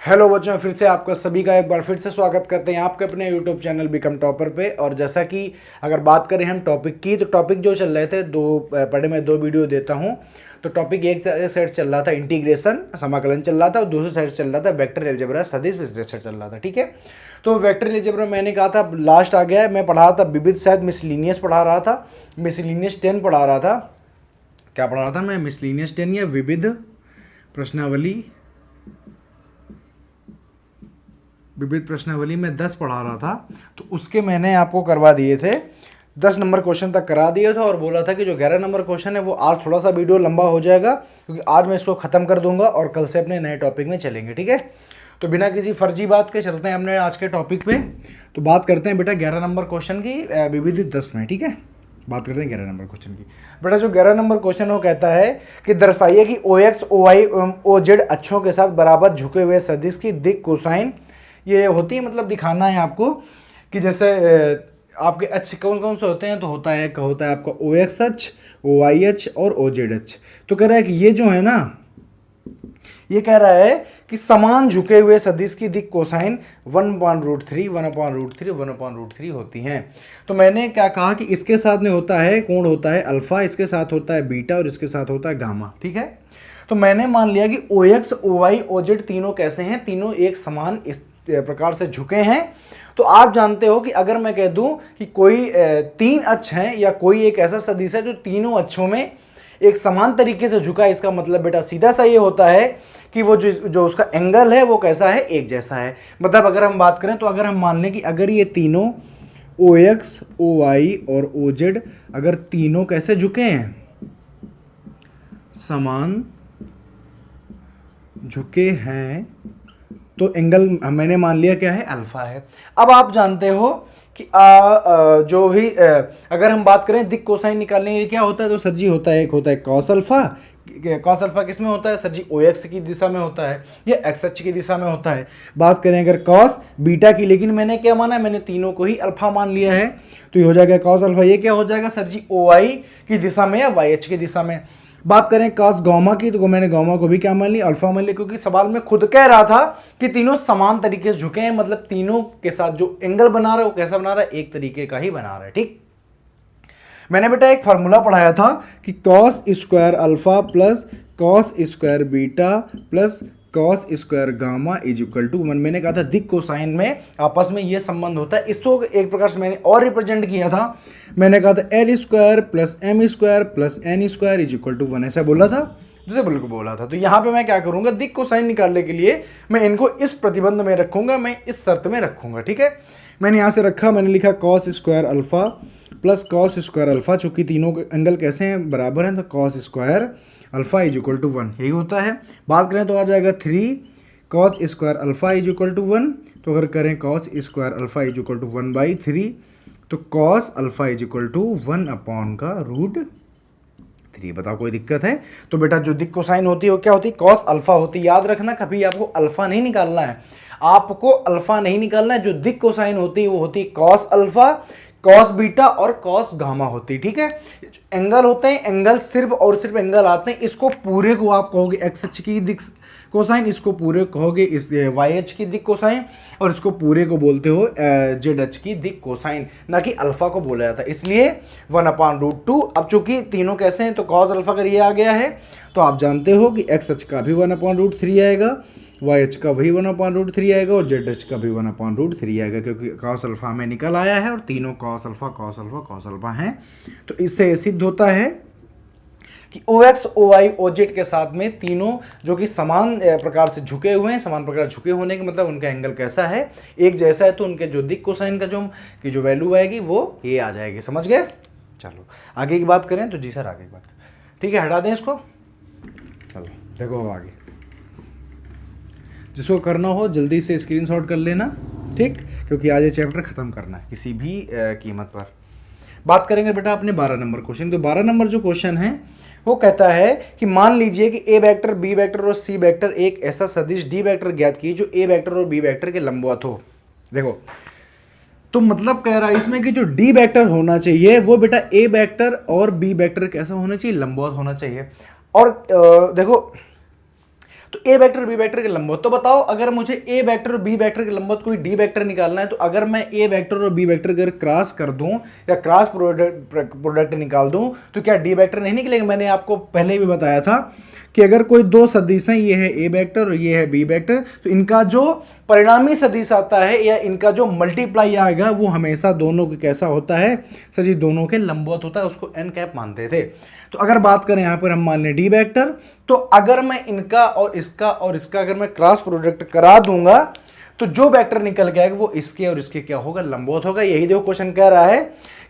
Hello बच्चों, फिर से आपका सभी का एक बार फिर से स्वागत करते हैं आपके अपने यूट्यूब चैनल बिकम टॉपर पे। और जैसा कि अगर बात करें हम टॉपिक की, तो टॉपिक जो चल रहे थे पढ़े मैं दो वीडियो देता हूं। तो टॉपिक एक साइड चल रहा था इंटीग्रेशन समाकलन चल रहा था, और दूसरी साइड चल रहा था वेक्टर अलजेब्रा सदिश विश्लेषण चल रहा था। ठीक है, तो वेक्टर अलजेब्रा मैंने कहा था लास्ट आ गया है। मैं पढ़ा रहा था विविध, शायद मिसलिनियस पढ़ा रहा था, मिसलिनियस 10 पढ़ा रहा था। क्या पढ़ा रहा था मैं? मिसलिनियस 10 या विविध प्रश्नावली, विविध प्रश्नावली में 10 पढ़ा रहा था। तो उसके मैंने आपको करवा दिए थे 10 नंबर क्वेश्चन तक करा दिया था, और बोला था कि जो 11 नंबर क्वेश्चन है वो आज थोड़ा सा वीडियो लंबा हो जाएगा, क्योंकि आज मैं इसको ख़त्म कर दूंगा और कल से अपने नए टॉपिक में चलेंगे। ठीक है, तो बिना किसी फर्जी बात के चलते हैं अपने आज के टॉपिक पे। तो बात करते हैं बेटा 11 नंबर क्वेश्चन की विविध 10 में। ठीक है, बात करते हैं 11 नंबर क्वेश्चन की। बेटा जो 11 नंबर क्वेश्चन वो कहता है कि दर्शाइए कि O X O Y O Z अक्षों के साथ बराबर झुके हुए सदिश की दिक कोसाइन ये होती है। मतलब दिखाना है आपको कि जैसे आपके अक्ष कौन कौन से होते हैं। तो होता है आपका ओ एक्स अक्ष, ओ वाई अक्ष और ओ जेड अक्ष। तो कह रहा है कि ये जो है ना, ये कह रहा है कि समान झुके हुए सदिश की दिक कोसाइन 1/√3 1/√3 1/√3 होती हैं। तो मैंने क्या कहा कि इसके साथ में होता है कोण होता है अल्फा, इसके साथ होता है बीटा और इसके साथ होता है गामा। ठीक है, तो मैंने मान लिया कि O X O Y O Z तीनों कैसे हैं, तीनों एक समान इस प्रकार से झुके हैं। तो आप जानते हो कि अगर मैं कह दूं कि कोई तीन अक्ष हैं या कोई एक ऐसा सदिश है जो तीनों अक्षों में एक समान तरीके से झुका है, इसका मतलब बेटा सीधा सा ये होता है कि वो जो उसका एंगल है वो कैसा है, एक जैसा है। मतलब अगर हम बात करें तो अगर हम मान लें कि अगर ये तीनों ओ एक्स ओ वाई और ओ जेड अगर तीनों कैसे झुके हैं, समान झुके हैं, तो एंगल मैंने मान लिया क्या है, अल्फा है। अब आप जानते हो कि जो भी अगर हम बात करें दिक कोसाइन निकालने के लिए क्या होता है, तो सर जी होता है एक होता है कॉस अल्फा। कॉस अल्फा किस में होता है सर जी? ओ एक्स की दिशा में होता है या एक्स अक्ष की दिशा में होता है। बात करें अगर कॉस बीटा की, लेकिन मैंने क्या माना, मैंने तीनों को ही अल्फा मान लिया है। तो ये हो जाएगा कॉस अल्फा। ये क्या हो जाएगा सर जी? ओ वाई की दिशा में या वाई अक्ष की दिशा में। बात करें कॉस गामा की, तो मैंने गामा को भी क्या मान लिया, अल्फा मान लिया, क्योंकि सवाल में खुद कह रहा था कि तीनों समान तरीके से झुके हैं। मतलब तीनों के साथ जो एंगल बना रहा है वो कैसा बना रहा है, एक तरीके का ही बना रहा है। ठीक, मैंने बेटा एक फार्मूला पढ़ाया था कि cos square alpha plus cos square beta plus cos square gamma is equal to 1। मैंने कहा था दिक कोसाइन में आपस में ये संबंध होता है। इसको एक प्रकार से मैंने और रिप्रेजेंट किया था। मैंने कहा था L square plus M square plus N square is equal to 1, ऐसा बोला था, दूसरे बिल्कुल बोला था। तो यहाँ पे मैं क्या करूँगा, दिक कोसाइन निकालने के लिए मैं इनको इस प्रतिबंध में रखूँगा, मैं इस शर्त में रखूँगा। ठीक है, मैंने यहाँ से रखा, मैंने लिखा cos square alpha plus cos square alpha, चूँकि तीनों के एंगल कैसे हैं, बराबर हैं, तो cos square alpha is equal to 1 यही होता है। बात करें तो आ जाएगा 3 cos square alpha is equal to 1। तो अगर करें cos square alpha is equal to 1/3, तो cos alpha is equal to 1/√3। बताओ कोई दिक्कत है? तो बेटा जो दिक कोसाइन होती है वो क्या होती है, कॉस अल्फा होती है। याद रखना कभी आपको अल्फा नहीं निकालना है, आपको अल्फा नहीं निकालना है। जो दिक कोसाइन होती है वो होती है कॉस अल्फा, कॉस बीटा और कॉस गामा होती है। ठीक है, एंगल होते हैं, एंगल सिर्फ और सिर्फ एंगल आते हैं। इसको पूरे को आप कहोगे एक्स अक्ष की दिक कोसाइन, इसको पूरे कहोगे इस वाई अक्ष की दिक कोसाइन, और इसको पूरे को बोलते हो जेड अक्ष की दिक कोसाइन, ना कि अल्फा को बोला जाता है। इसलिए 1/√2। अब चूंकि तीनों कैसे हैं, तो कॉस अल्फा का ये आ गया है, तो आप जानते हो कि एक्स अक्ष का भी 1/√3 आएगा, वाई एच का भी 1/√3 आएगा और जेड एच का भी 1/√3 आएगा, क्योंकि कॉस अल्फा में निकल आया है और तीनों cos alpha cos alpha cos alpha हैं। तो इससे सिद्ध होता है कि O X O Y O Z के साथ में तीनों जो कि समान प्रकार से झुके हुए हैं, समान प्रकार झुके होने के मतलब उनका एंगल कैसा है, एक जैसा है। तो उनके जो दिक कोसाइन का जो वैल्यू आएगी वो ये आ जाएगी। समझ गए? चलो आगे की बात करें। तो जी सर आगे की बात, ठीक है, हटा दें इसको। चलो देखो अब आगे, जिसको करना हो जल्दी से स्क्रीनशॉट कर लेना, ठीक, क्योंकि आज ये चैप्टर खत्म करना है किसी भी कीमत पर। बात करेंगे बेटा अपने 12 नंबर क्वेश्चन। तो 12 नंबर जो क्वेश्चन है वो कहता है कि मान लीजिए कि ए वेक्टर बी वेक्टर और सी वेक्टर एक ऐसा सदिश डी वेक्टर ज्ञात की जो ए वेक्टर और बी वेक्टर के लंबवत हो। देखो, तो मतलब कह रहा है इसमें कि जो डी वेक्टर होना चाहिए वो बेटा ए वेक्टर और बी वेक्टर कैसा होना चाहिए, लंबवत होना चाहिए। और देखो तो ए वेक्टर बी वेक्टर के लंबवत। तो बताओ अगर मुझे ए वेक्टर और बी वेक्टर के लंबवत कोई डी वेक्टर निकालना है, तो अगर मैं ए वेक्टर और बी वेक्टर अगर क्रॉस कर दूं या क्रॉस प्रोडक्ट निकाल दूं तो क्या डी वेक्टर नहीं निकलेगा? मैंने आपको पहले भी बताया था कि अगर कोई दो सदिश हैं, ये है ए वेक्टर और ये है बी वेक्टर, तो इनका जो परिणामी सदिश आता है या इनका जो मल्टीप्लाई आएगा वो हमेशा दोनों के कैसा होता है सर जी? दोनों के लंबवत होता है, उसको एन कैप मानते थे। तो अगर बात करें यहां पर हम मान लें डी वेक्टर, तो अगर मैं इनका और इसका अगर मैं क्रॉस प्रोडक्ट करा दूंगा तो जो वेक्टर निकल के आएगा वो इसके और इसके क्या होगा? लंबवत होगा। यही देखो क्वेश्चन कह रहा है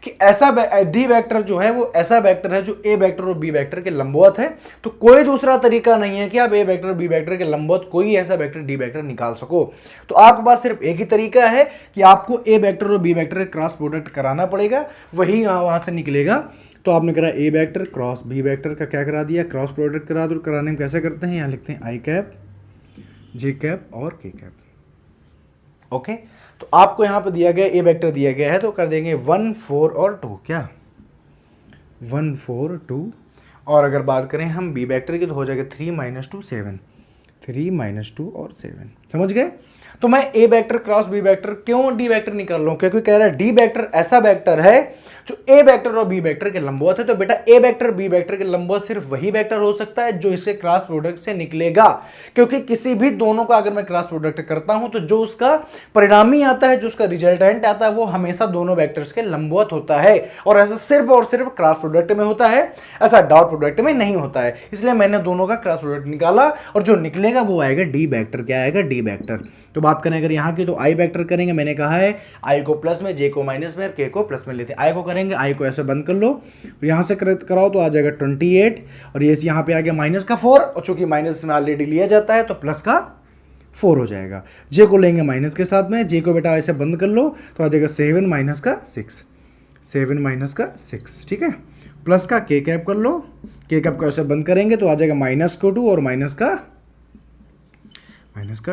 कि ऐसा डी वेक्टर जो है वो ऐसा वेक्टर है जो ए वेक्टर और बी वेक्टर के लंबवत है। तो कोई दूसरा तरीका नहीं है कि आप ए वेक्टर और बी वेक्टर के लंबवत कोई ऐसा वेक्टर डी वेक्टर निकाल सको। तो आपके पास सिर्फ एक ही तरीका है कि आपको ए वेक्टर और बी वेक्टर का क्रॉस प्रोडक्ट कराना पड़ेगा, वही वहां से निकलेगा। तो आपने करा ए वेक्टर क्रॉस बी वेक्टर का क्या करा दिया? क्रॉस प्रोडक्ट करा दो। कराने में कैसे करते हैं? यहाँ लिखते हैं आई कैप, जे कैप और के कैप। ओके, तो आपको यहां पे दिया गया ए वेक्टर दिया गया है, तो कर देंगे 1 4 और 2। क्या 1 4 2। और अगर बात करें हम बी वेक्टर की तो हो जाएगा 3 - 2 7। 3 - 2 और 7। समझ गए? तो मैं ए वेक्टर क्रॉस बी वेक्टर क्यों डी वेक्टर निकाल रहा हूं? क्योंकि कह रहा है डी वेक्टर ऐसा वेक्टर है जो ए वेक्टर और बी वेक्टर के लंबवत है। तो बेटा ए वेक्टर बी वेक्टर के लंबवत सिर्फ वही वेक्टर हो सकता है जो इसके क्रॉस प्रोडक्ट से निकलेगा, क्योंकि किसी भी दोनों का अगर मैं क्रॉस प्रोडक्ट करता हूं तो जो उसका परिणामी आता है, जो उसका रिजल्टेंट आता है, वो हमेशा दोनों वेक्टर्स के लंबवत होता है। और ऐसा सिर्फ और सिर्फ क्रॉस प्रोडक्ट में होता है, ऐसा डॉट प्रोडक्ट में नहीं होता है। इसलिए मैंने दोनों का क्रॉस प्रोडक्ट निकाला और जो निकलेगा वो आएगा डी वेक्टर। क्या आएगा? D vector. तो बात करें अगर यहाँ की तो आई वेक्टर करेंगे, मैंने कहा है आई को प्लस में, जे को माइनस में और के को प्लस में लेते हैं। आई को करेंगे, आई को ऐसे बंद कर लो और यहाँ से कराओ तो आ जाएगा 28 और ये यहाँ पे आ गया माइनस का 4 और चूंकि माइनस में ऑलरेडी लिया जाता है तो प्लस का 4 हो जाएगा। जे को लेंगे माइनस के साथ में, जे को बेटा ऐसे बंद कर लो तो आ जाएगा 7 - का 6। 7 - का 6। ठीक है, प्लस का के कैप कर लो, के कैप को ऐसे बंद करेंगे तो आ जाएगा -2 और माइनस का 12।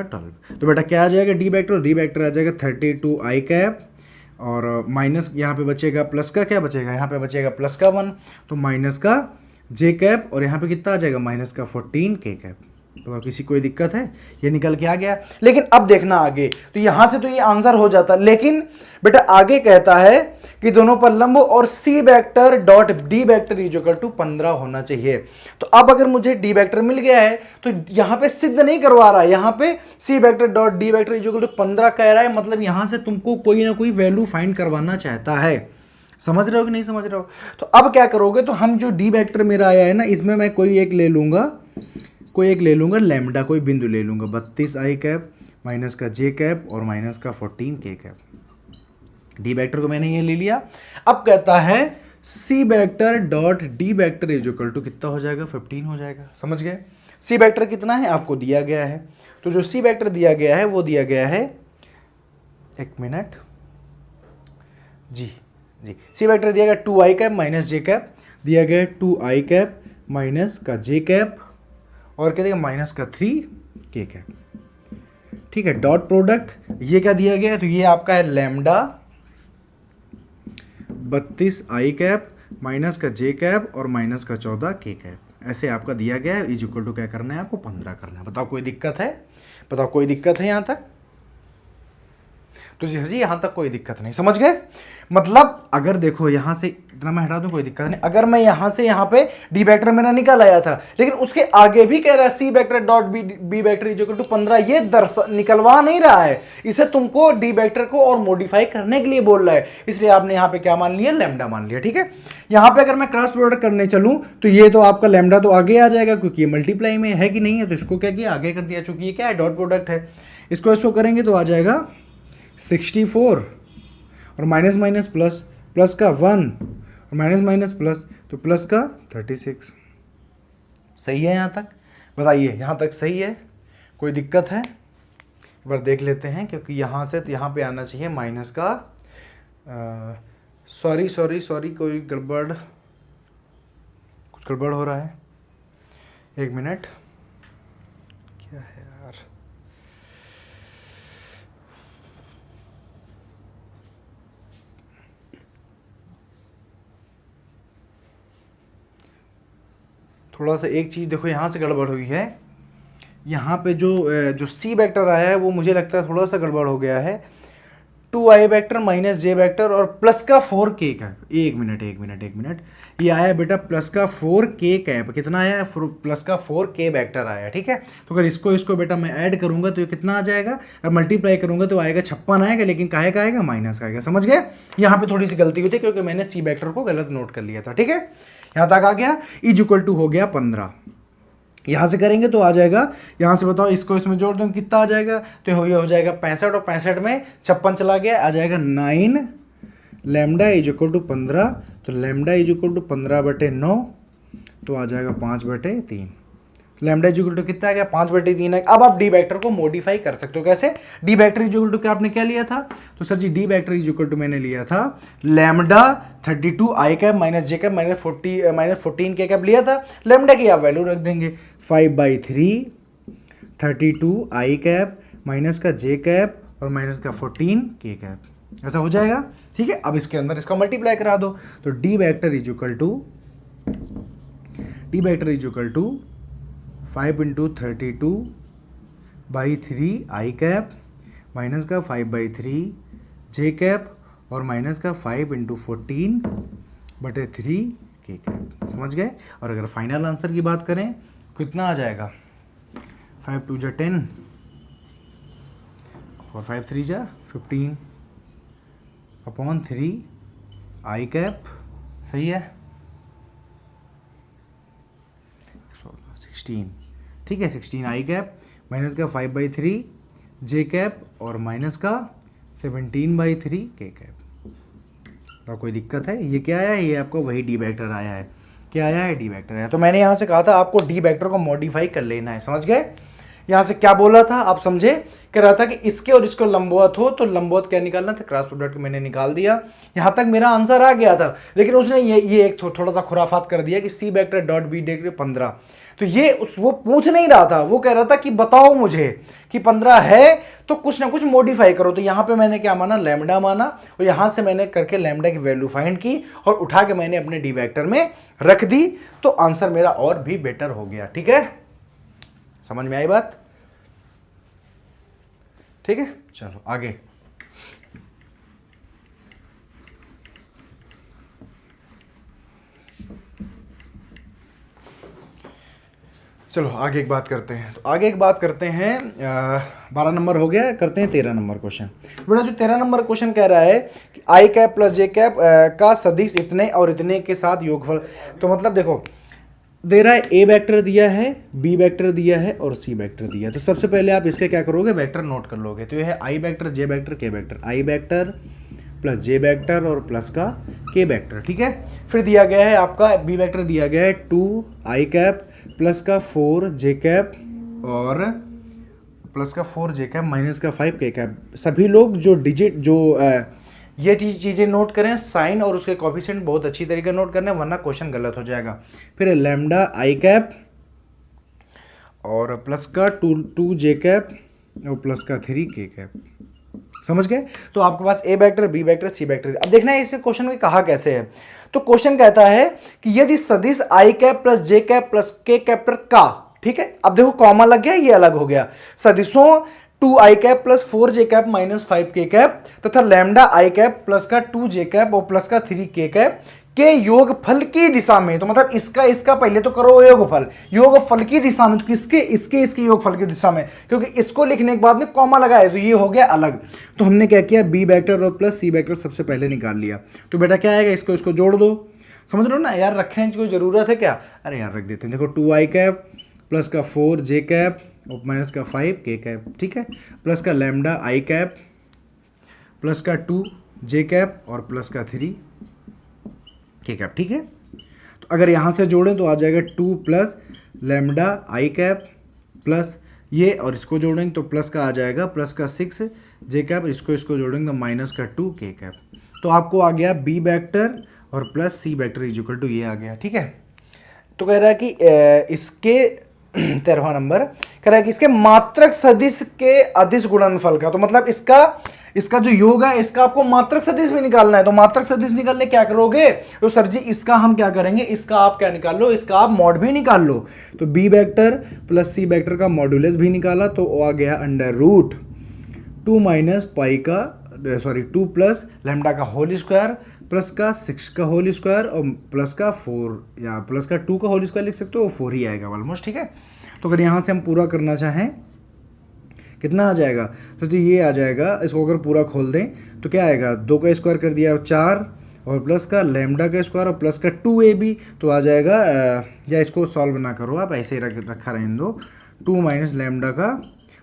तो बेटा क्या आ जाएगा? D vector. डी वेक्टर आ जाएगा 32 आई कैप और माइनस यहाँ पे बचेगा प्लस का क्या बचेगा? यहाँ पे बचेगा प्लस का 1, तो माइनस का जे कैप और यहाँ पे कितना आ जाएगा? -14 के कैप। तो किसी कोई दिक्कत है? ये निकल के आ गया। लेकिन अब देखना आगे, तो यहाँ से तो ये आंसर हो जाता, लेकिन बेटा आगे कहता है कि दोनों पर लंब और C vector dot D vector equal to 15 होना चाहिए। तो अब अगर मुझे डी वेक्टर मिल गया है तो यहां पे सिद्ध नहीं करवा रहा है, यहां पे C vector dot D vector equal to 15 कह रहा है, मतलब यहां से तुमको कोई ना कोई वैल्यू फाइंड करवाना चाहता है। समझ रहे हो कि नहीं समझ रहे हो? तो अब क्या करोगे? तो हम जो डी वेक्टर मेरा आया है ना, इसमें मैं कोई एक ले लूंगा लैम्डा, कोई बिंदु ले लूंगा 32 आई कैप माइनस का जे कैप और माइनस का 14 के कैप। डी वेक्टर को मैंने ये ले लिया। अब कहता है C vector dot D vector is equal to कितना हो जाएगा? 15 हो जाएगा। समझ गए? सी वेक्टर कितना है आपको दिया गया है, तो जो सी वेक्टर दिया गया है वो दिया गया है, एक मिनट जी, सी वेक्टर दिया गया 2 आई कैप माइनस जे कैप, दिया गया 2 आई कैप माइनस का जे कैप और क्या देगा? माइनस का 3 के कैप। ठीक है, डॉट प्रोडक्ट ये क्या दिया गया है? तो ये आपका है लैम्डा 32 आई कैप माइनस का जे कैप और माइनस का 14 के कैप। ऐसे आपका दिया गया है। इज इक्वल टू क्या करना है आपको? 15 करना है। बताओ कोई दिक्कत है? बताओ कोई दिक्कत है यहाँ तक? तो जी यहाँ तक कोई दिक्कत नहीं। समझ गए? मतलब अगर देखो यहाँ से इतना मैं हटा दूं कोई दिक्कत नहीं। अगर मैं यहाँ से यहाँ पे डी वेक्टर मेरा निकल आया था, लेकिन उसके आगे भी कह रहा है C vector dot B vector is equal to 15, ये निकलवा नहीं रहा है, इसे तुमको डी वेक्टर को और मॉडिफाई करने के लिए बोल रहा है। इसलिए आपने यहाँ पे क्या मान लिया? लैम्डा मान लिया। ठीक है, यहाँ पे अगर मैं क्रॉस प्रोडक्ट करने चलूं तो ये तो आपका लैम्डा तो आगे आ जाएगा क्योंकि ये मल्टीप्लाई में है कि नहीं है, तो इसको क्या किया? आगे कर दिया, चूंकि ये क्या है? डॉट प्रोडक्ट है। इसको करेंगे तो आ जाएगा 64 और माइनस माइनस प्लस, प्लस का 1 और माइनस माइनस प्लस, तो प्लस का 36। सही है यहाँ तक? बताइए यहाँ तक सही है? कोई दिक्कत है? एक बार देख लेते हैं, क्योंकि यहाँ से तो यहाँ पे आना चाहिए माइनस का, सॉरी कोई गड़बड़, कुछ गड़बड़ हो रहा है। एक मिनट, क्या है यार? थोड़ा सा एक चीज़ देखो, यहाँ से गड़बड़ हुई है यहाँ पे जो सी वेक्टर आया है वो मुझे लगता है थोड़ा सा गड़बड़ हो गया है। 2i वेक्टर माइनस जे वेक्टर और प्लस का 4k का, एक मिनट, ये आया बेटा प्लस का 4k कैप। कितना आया है? प्लस का 4k वेक्टर आया, ठीक है। तो अगर इसको बेटा मैं ऐड करूंगा तो ये कितना आ जाएगा, और मल्टीप्लाई करूंगा तो आएगा 56 आएगा, लेकिन काहे का आएगा? माइनस का आएगा। समझ गए? यहाँ पे थोड़ी सी गलती हुई थी क्योंकि मैंने सी वेक्टर को गलत नोट कर लिया था, ठीक है। यहाँ तक आ गया। इज इक्वल टू हो गया 15। यहाँ से करेंगे तो आ जाएगा, यहाँ से बताओ इसको इसमें जोड़ दूँ कितना आ जाएगा, तो ये हो जाएगा 65 और 65 में 56 चला गया, आ जाएगा 9 लैम्डा इज इक्वल टू 15। तो लैम्डा इज इक्वल टू 15/9 तो आ जाएगा 5/3। लैम्डा इज इक्वल टू कितना आ गया? 5/3 है। अब आप डी वेक्टर को मॉडिफाई कर सकते हो। कैसे? D vector is equal to क्या आपने क्या लिया था? तो sir ji D vector is equal to मैंने लिया था lambda 32 I cap minus J cap minus 14 K cap लिया था। लैम्डा की आप वैल्यू रख देंगे 5/3 32 आई कैप माइनस का जे कैप और माइनस का 14 के कैप। ऐसा हो जाएगा, ठीक है। अब इसके अंदर इसका मल्टीप्लाई करा दो तो D vector is equal to 5 × 32/3 I cap minus का 5/3 जे कैप और माइनस का 5 × 14/3 के कैप। समझ गए? और अगर फाइनल आंसर की बात करें कितना आ जाएगा? 5 × 2 = 10 और 5 × 3 = 15/3 आई कैप। सही है, 16, ठीक है। 16 आई कैप माइनस का 5/3 जे कैप और माइनस का 17/3 के कैप। तो कोई दिक्कत है? ये क्या आया है? ये आपको वही डी वेक्टर आया है। क्या आया है? डी वेक्टर आया। तो मैंने यहाँ से कहा था आपको डी वेक्टर को मॉडिफाई कर लेना है। समझ गए? यहाँ से क्या बोला था आप समझे? कह रहा था कि इसके और इसको लंबवत हो तो लंबवत क्या निकालना था? क्रॉस प्रोडक्ट मैंने निकाल दिया। यहाँ तक मेरा आंसर आ गया था, लेकिन उसने ये एक थोड़ा सा खुराफात कर दिया कि सी वेक्टर डॉट बी वेक्टर 15। तो ये वो पूछ नहीं रहा था, वो कह रहा था कि बताओ मुझे कि 15 है तो कुछ ना कुछ मॉडिफाई करो। तो यहाँ पे मैंने क्या माना? लैम्डा माना, और यहाँ से मैंने करके लैम्डा की वैल्यू फाइंड की और उठा के मैंने अपने डी वेक्टर में रख दी, तो आंसर मेरा और भी बेटर हो गया। ठीक है, समझ में आई बात? ठीक है, चलो आगे। चलो आगे एक बात करते हैं। तो आगे एक बात करते हैं 12 नंबर हो गया, करते हैं 13 नंबर क्वेश्चन। बेटा जो 13 नंबर क्वेश्चन कह रहा है कि आई कैप प्लस जे कैप का सदिश इतने और इतने के साथ योगफल। तो मतलब देखो दे रहा है ए वेक्टर दिया है, बी वेक्टर दिया है और सी वेक्टर दिया है। तो सबसे पहले आप इसके क्या करोगे? वेक्टर नोट कर लोगे। तो ये है आई वेक्टर, जे वेक्टर, के वेक्टर। आई वेक्टर प्लस जे वेक्टर और प्लस का के वेक्टर। ठीक है, फिर दिया गया है आपका बी वेक्टर दिया गया है 2 आई कैप प्लस का 4 जे कैप और प्लस का 4 जे कैप माइनस का 5 के कैप। सभी लोग जो डिजिट जो ये चीज़ें नोट करें, साइन और उसके कोफिशिएंट बहुत अच्छी तरीके नोट करने, वरना क्वेश्चन गलत हो जाएगा। फिर लैम्डा आई कैप और प्लस का 2 जे कैप और प्लस का 3 के कैप। समझ गए? तो आपके पास ए vector, B vector, C vector. अब देखना है इस क्वेश्चन में कहा कैसे है। तो क्वेश्चन कहता है कि यदि सदिश आई कैप प्लस जे कैप प्लस के कैप्टर का, ठीक है, अब देखो कॉमा लग गया, ये अलग हो गया। सदिशों 2 आई कैप प्लस 4 जे कैप माइनस 5 के कैप तथा लैम्डा आई कैप प्लस का 2 जे कैप और प्लस का 3 के कैप के योगफल की दिशा में। तो मतलब इसका पहले तो करो योगफल की दिशा में। तो किसके? इसके योगफल की दिशा में, क्योंकि इसको लिखने के बाद में कॉमा लगाए तो ये हो गया अलग। तो हमने क्या किया? बी वेक्टर और प्लस सी वेक्टर सबसे पहले निकाल लिया। तो बेटा क्या आएगा? इसको जोड़ दो। समझ लो ना यार, रखने की कोई जरूरत है क्या? अरे यार रख देते हैं। देखो 2 आई कैप प्लस का 4 जे कैप और माइनस का 5 के कैप, ठीक है, प्लस का लैम्डा आई कैप प्लस का 2 जे कैप और प्लस का 3 के कैप। ठीक है, तो अगर यहाँ से जोड़ें तो आ जाएगा 2 प्लस लैम्डा आई कैप प्लस ये और इसको जोड़ेंगे तो प्लस का आ जाएगा प्लस का 6 जे कैप, इसको जोड़ेंगे तो माइनस का 2 के कैप। तो आपको आ गया बी वेक्टर और plus C vector is equal to ये आ गया। ठीक है, तो कह रहा है कि इसके 13वां नंबर कह रहा है कि इसके मात्रक सदिश के अदिश गुणनफल का, तो मतलब इसका जो योग है इसका आपको मात्रक सदिश भी निकालना है। तो मात्रक सदिश निकालने क्या करोगे, तो सर जी इसका हम क्या करेंगे, इसका आप क्या निकाल लो, इसका आप मॉड भी निकाल लो। तो B vector plus C vector का मॉड्यूलस भी निकाला तो आ गया अंडर रूट 2 माइनस पाई का 2 प्लस लैम्डा का होल स्क्वायर प्लस का 6 का होल स्क्वायर और प्लस का 4 या प्लस का 2 का होल स्क्वायर लिख सकते हो, 4 ही आएगा ऑलमोस्ट। ठीक है, तो अगर यहाँ से हम पूरा करना चाहें कितना आ जाएगा, तो ये आ जाएगा, इसको अगर पूरा खोल दें तो क्या आएगा, 2 का स्क्वायर कर दिया 4 और प्लस का लैम्डा का स्क्वायर और प्लस का 2ab तो आ जाएगा, या इसको सॉल्व ना करो आप, ऐसे ही रखा रहने दो, 2 माइनस लैम्डा का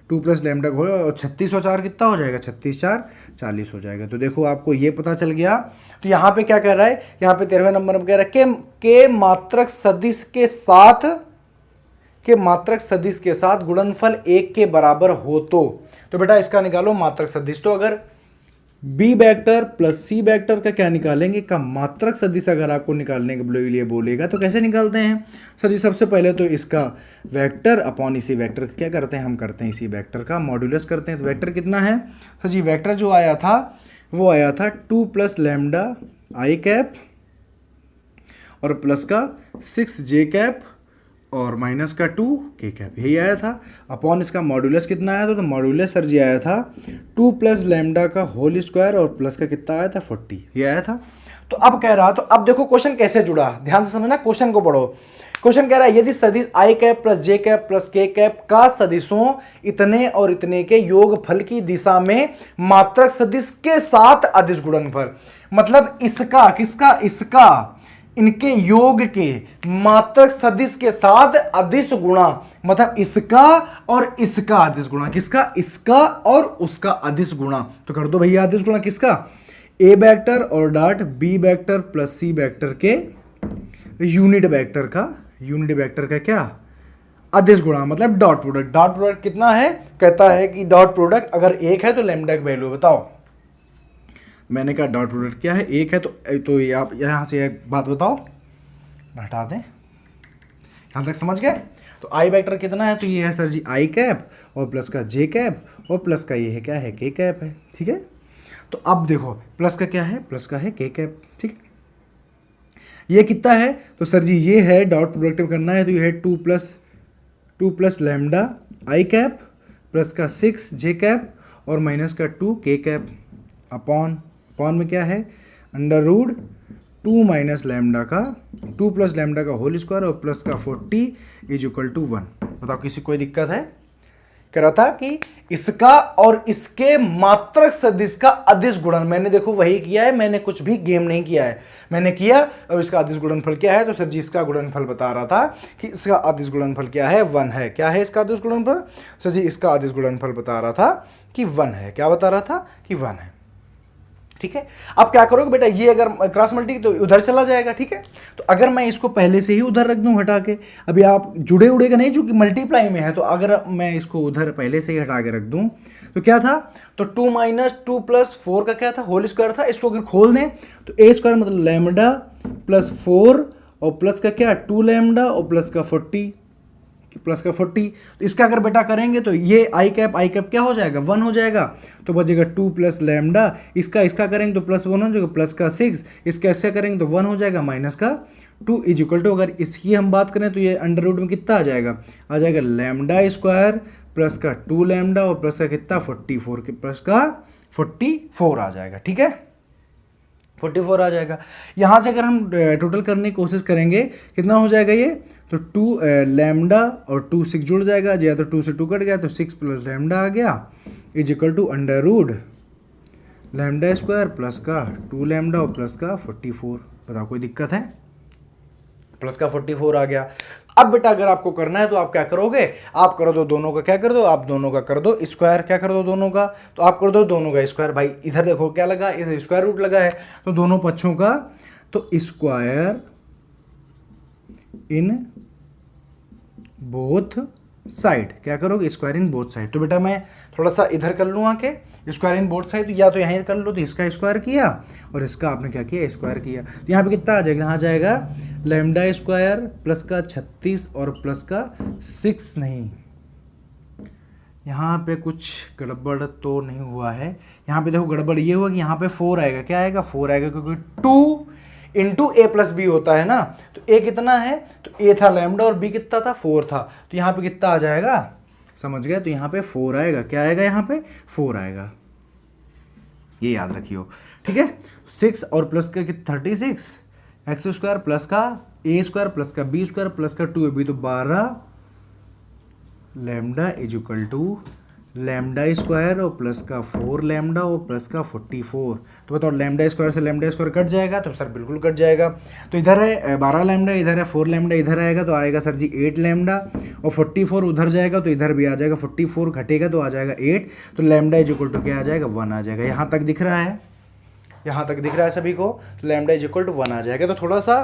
2 प्लस लैम्डा का और 36 और 4 कितना हो जाएगा, 36 4 40 हो जाएगा। तो देखो आपको ये पता चल गया। तो यहाँ पे क्या कह रहा है, यहाँ पे 13वें नंबर में कह रहा है के मात्रक सदिश के साथ गुणनफल 1 के बराबर हो तो बेटा इसका निकालो मात्रक सदिश। तो अगर B vector plus C vector का क्या निकालेंगे, का मात्रक सदिश अगर आपको निकालने के लिए बोलेगा तो कैसे निकालते हैं सर जी, सबसे पहले तो इसका वेक्टर अपॉन इसी वेक्टर क्या करते हैं, हम करते हैं इसी वेक्टर का मॉड्यूलस करते हैं। तो वेक्टर कितना है सर जी, वेक्टर जो आया था वो आया था 2 प्लस लैम्डा आई कैप और प्लस का 6 जे कैप और माइनस का 2 के कैप, यही आया था। अपॉन इसका मॉड्यूलस कितना आया था, तो मॉड्यूलस सर जी आया था 2 प्लस लैम्डा का होल स्क्वायर और प्लस का कितना आया था 40, ये आया था। तो अब कह रहा, तो अब देखो क्वेश्चन कैसे जुड़ा, ध्यान से समझना, क्वेश्चन को पढ़ो। क्वेश्चन कह रहा है यदि सदिश आई कैप प्लस जे कैप प्लस के कैप का सदिशों इतने और इतने के योगफल की दिशा में मात्रक सदिश के साथ अदिश गुणनफल, मतलब इसका किसका, इसका इनके योग के मात्रक सदिश के साथ अदिश गुणा, मतलब इसका और इसका अदिश गुणा, किसका, इसका और उसका अदिश गुणा। तो कर दो भैया अदिश गुणा किसका, ए वेक्टर और dot B vector plus C vector के यूनिट वेक्टर का क्या अदिश गुणा, मतलब डॉट प्रोडक्ट। डॉट प्रोडक्ट कितना है, कहता है कि डॉट प्रोडक्ट अगर 1 है तो लैम्डा की वैल्यू बताओ। मैंने कहा डॉट प्रोडक्ट क्या है, 1 है तो ये आप यहाँ से एक बात बताओ, हटा दें, यहाँ तक समझ गए। तो आई वेक्टर कितना है, तो ये है सर जी आई कैप और प्लस का जे कैप और प्लस का ये है क्या है, के कैप है। ठीक है, तो अब देखो प्लस का क्या है, प्लस का है के कैप। ठीक है, ये कितना है, तो सर जी ये है डॉट प्रोडक्ट करना है, तो ये है 2 प्लस लैम्डा आई कैप प्लस का 6 जे कैप और माइनस का 2 के कैप अपॉन में क्या है अंडर रूट 2 माइनस लैम्डा का 2 प्लस लैम्डा का होल स्क्वायर और प्लस का 40 इज इक्वल टू 1। बताओ किसी कोई दिक्कत है, कह रहा था कि इसका और इसके मात्रक सदिश का अदिश गुणन, मैंने देखो वही किया है, मैंने कुछ भी गेम नहीं किया है, मैंने किया और इसका अदिश गुणनफल क्या है, तो सर जी इसका गुणनफल बता रहा था कि इसका अदिश गुणनफल क्या है, 1 है। क्या है इसका अदिश गुणनफल, सर जी इसका अदिश गुणनफल बता रहा था कि 1 है। क्या बता रहा था कि 1 है। ठीक है, अब क्या करोगे बेटा, ये अगर क्रॉस मल्टी तो उधर चला जाएगा। ठीक है, तो अगर मैं इसको पहले से ही उधर रख दूं हटा के, अभी आप जुड़े उड़ेगा नहीं जो कि मल्टीप्लाई में है, तो अगर मैं इसको उधर पहले से ही हटा के रख दूं तो क्या था, तो 2 माइनस 2 प्लस 4 का क्या था, होल स्क्वायर था। इसको अगर खोल दें तो ए स्क्वायर मतलब लैम्डा प्लस 4 और प्लस का क्या 2 लैम्डा और प्लस का 40 तो इसका अगर बेटा करेंगे तो ये आई कैप क्या हो जाएगा, 1 हो जाएगा। तो बचेगा 2 प्लस लैम्डा, इसका करेंगे तो प्लस 1 हो जाएगा, प्लस का 6, इसका करेंगे तो 1 हो जाएगा, माइनस का 2 इज इक्वल टू, अगर इसकी हम बात करें तो ये अंडर रूट में कितना आ जाएगा लैम्डा स्क्वायर प्लस का 2 लैम्डा और प्लस का कितना 44 के प्लस का 44 आ जाएगा। ठीक है, 44 आ जाएगा। यहाँ से अगर हम टोटल करने की कोशिश करेंगे कितना हो जाएगा ये, तो 2 लैम्डा और 2 6 जुड़ जाएगा, या तो 2 से 2 कट गया तो 6 प्लस लैम्डा आ गया is equal to under root lambda square plus का 2 लैम्डा और प्लस का 44। बताओ कोई दिक्कत है, प्लस का 44 आ गया। अब बेटा अगर आपको करना है तो आप क्या करोगे, आप कर दो दोनों का, क्या कर दो आप दोनों का कर दो स्क्वायर, क्या कर दो दोनों का, तो आप कर दो दोनों का स्क्वायर। भाई इधर देखो क्या लगा, इधर स्क्वायर रूट लगा है, तो दोनों पक्षों का तो स्क्वायर इन बोथ साइड, क्या करोगे स्क्वायर इन बोथ साइड। तो बेटा मैं थोड़ा सा इधर कर लूँ आके स्क्वायर इन बोथ साइड, या तो यहाँ कर लो तो इसका स्क्वायर किया और इसका आपने क्या किया स्क्वायर किया, तो यहाँ पे कितना आ जाएगा, यहाँ जाएगा लैम्डा स्क्वायर प्लस का 36 और प्लस का 6 नहीं यहाँ पे कुछ गड़बड़ तो नहीं हुआ है। यहाँ पे देखो गड़बड़ ये हुआ कि यहाँ पे 4 आएगा। क्या आएगा? 4 आएगा, क्योंकि 2 इंटू ए प्लस बी होता है ना। तो ए कितना है? तो ए था लैम्डा और बी कितना था? 4 था। तो यहाँ पे कितना आ जाएगा? समझ गए? तो यहाँ पे 4 आएगा। क्या आएगा? यहाँ पे 4 आएगा, ये याद रखियो। ठीक है। 6 और प्लस का 36 एक्स स्क्वायर प्लस का ए स्क्वायर प्लस का बी स्क्वायर प्लस का 2 बी, तो 12 lambda is equal to lambda square और प्लस का 4 लैम्डा और प्लस का 44। तो बताओ लैम्डा स्क्वायर से लैम्डा स्क्वायर कट जाएगा? तो सर बिल्कुल कट जाएगा। तो इधर है 12 लैम्डा, इधर है 4 लैम्डा, इधर आएगा तो आएगा सर जी 8 लैम्डा, और 44 उधर जाएगा तो इधर भी आ जाएगा। 44 घटेगा तो आ जाएगा 8। तो लैम्डा इज इक्वल टू क्या आ जाएगा? 1 आ जाएगा। यहाँ तक दिख रहा है? यहाँ तक दिख रहा है सभी को? तो लैम्डा इज इक्वल टू 1 आ जाएगा। तो थोड़ा सा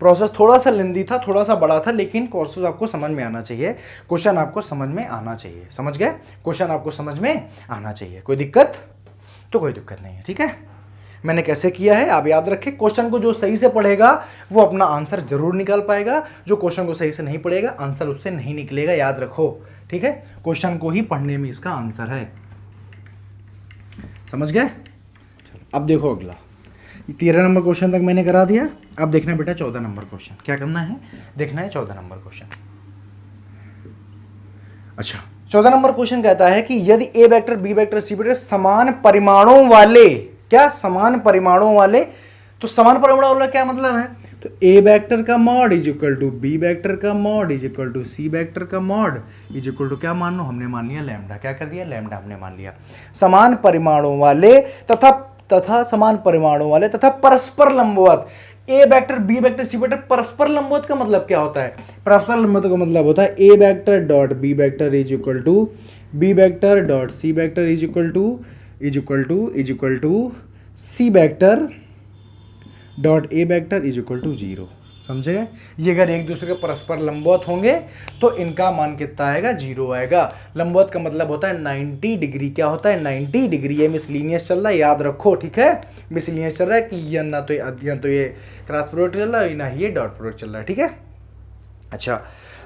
प्रोसेस थोड़ा सा लेंदी था, थोड़ा सा बड़ा था, लेकिन प्रोसेस आपको समझ में आना चाहिए, क्वेश्चन आपको समझ में आना चाहिए। समझ गए? क्वेश्चन आपको समझ में आना चाहिए। कोई दिक्कत? तो कोई दिक्कत नहीं है। ठीक है, मैंने कैसे किया है आप याद रखें। क्वेश्चन को जो सही से पढ़ेगा वो अपना आंसर जरूर निकाल पाएगा, जो क्वेश्चन को सही से नहीं पढ़ेगा आंसर उससे नहीं निकलेगा, याद रखो। ठीक है, क्वेश्चन को ही पढ़ने में इसका आंसर है। समझ गए? अब देखो अगला 13 नंबर क्वेश्चन तक मैंने करा दिया। अब देखना बेटा 14 नंबर क्वेश्चन। क्या करना है? देखना है 14 नंबर क्वेश्चन। अच्छा, 14 नंबर क्वेश्चन कहता है कि यदि A vector B vector C vector समान परिमाणों वाले, क्या समान परिमाणों वाले, तो समान परिमाणों वाला क्या मतलब है? तो ए वेक्टर का mod is equal to B vector का mod is equal to C vector का मॉड इज इक्वल टू क्या मान लो? हमने मान लिया लैम्डा। क्या कर दिया? लैम्डा हमने मान लिया। समान परिमाणों वाले तथा समान परिमाणों वाले तथा परस्पर लंबवत A vector B vector C vector. परस्पर लंबवत का मतलब क्या होता है? परस्पर लंबवत का मतलब होता है A vector dot B vector is equal to B vector dot C vector is equal to C vector dot A vector is equal to 0। समझे? ये अगर एक दूसरे के परस्पर लंबवत होंगे तो इनका मान कितना आएगा? 0 आएगा। लंबवत का मतलब होता है 90 डिग्री। क्या होता है? 90 डिग्री। ये मिसलिनियस चल रहा है, याद रखो। ठीक है, मिसलिनियस चल रहा है कि ये ना तो ये क्रॉस प्रोडक्ट चल रहा है, ना ये डॉट प्रोडक्ट चल रहा है। ठीक है, अच्छा